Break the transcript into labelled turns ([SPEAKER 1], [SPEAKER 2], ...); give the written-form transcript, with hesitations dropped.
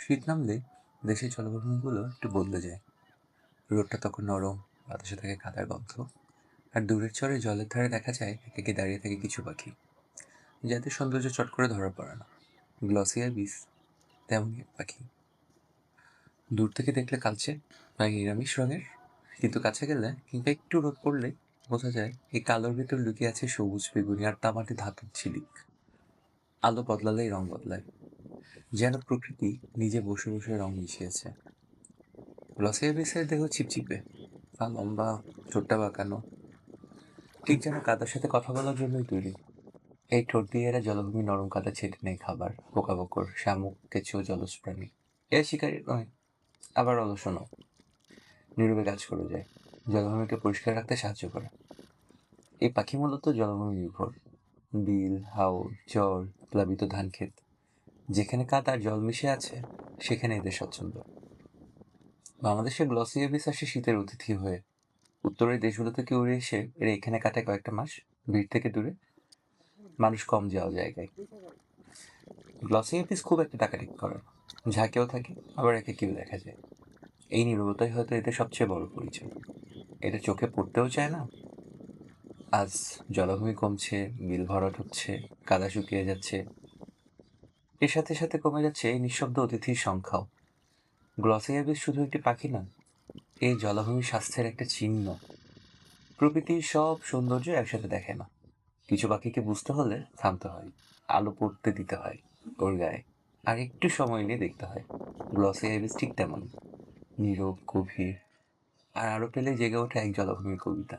[SPEAKER 1] শীত নামলে দেশের জলবায়ুগুলো একটু বদলে যায়। রোদটা তখন নরম, বাতাসে থাকে কাদার গন্ধ, আর দূরের চরে জলের ধারে দেখা যায় একে দাঁড়িয়ে থাকে কিছু পাখি যাদের সৌন্দর্য চট করে ধরা পড়ে না। গ্লসিয়া বিস তেমনই এক পাখি। দূর থেকে দেখলে কালচে বা নিরামিষ রঙের, কিন্তু কাছে গেলে কিংবা একটু রোদ পড়লে বোঝা যায় এই কালোর ভেতর লুকিয়ে আছে সবুজ বেগুনি আর তামাটে ধাতুর ঝিলিক। আলো বদলালেই রং বদলায়, যেন প্রকৃতি নিজে বসে বসে রং মিশিয়েছে। গ্লসিয়া বিসের দেহ চিপচিপে, পা লম্বা, ঠোঁটটা বাঁকানো, ঠিক যেন কাদার সাথে কথা বলার জন্যই তৈরি। এই ঠোঁট দিয়ে এরা জলভূমি নরম কাদা ছেটে নেয় খাবার, পোকামাকড়, শামুক, কেঁচো, জলজ প্রাণী। এরা শিকারী নয়, আবার অলসও নয়, নীরবে কাজ করে যায়, জলভূমিকে পরিষ্কার রাখতে সাহায্য করে। এই পাখি মূলত জলভূমি নির্ভর। বিল, হাওর, চর, প্লাবিত ধান ক্ষেত, যেখানে কাদা আর জল মিশে আছে সেখানে এদের স্বচ্ছন্দ। বাংলাদেশে গ্লসিয়া বিস আসে শীতের অতিথি হয়ে। উত্তরের দেশগুলো থেকে উড়ে এসে এরা এখানে কাটায় কয়েকটা মাস, ভিড় থেকে দূরে, মানুষ কম যাওয়া জায়গায়। গ্লসি এপিস খুব একটা টাকাটাকি করে না, ঝাঁকেও থাকে, আবার একে কেউ দেখা যায়। এই নীরবতাই হয়তো এদের সবচেয়ে বড় পরিচয়। এটা চোখে পড়তেও চায় না। আজ জলাভূমি কমছে, বিল ভরাট হচ্ছে, কাদা শুকিয়ে যাচ্ছে, এর সাথে সাথে কমে যাচ্ছে এই নিঃশব্দ অতিথির সংখ্যাও। গ্লসি এপিস শুধু একটি পাখি না, এই জলাভূমির স্বাস্থ্যের একটা চিহ্ন। প্রকৃতির সব সৌন্দর্য একসাথে দেখে না, কিছু পাখিকে বুঝতে হলে থামতে হয়, আলো পড়তে দিতে হয় ওর গায়ে, আর একটু সময় নিয়ে দেখতে হয়। গ্লসি আইবিস ঠিক তেমন, নীরব, গভীর, আর আরো পেলে জেগে ওঠে এক জলাভূমির কবিতা।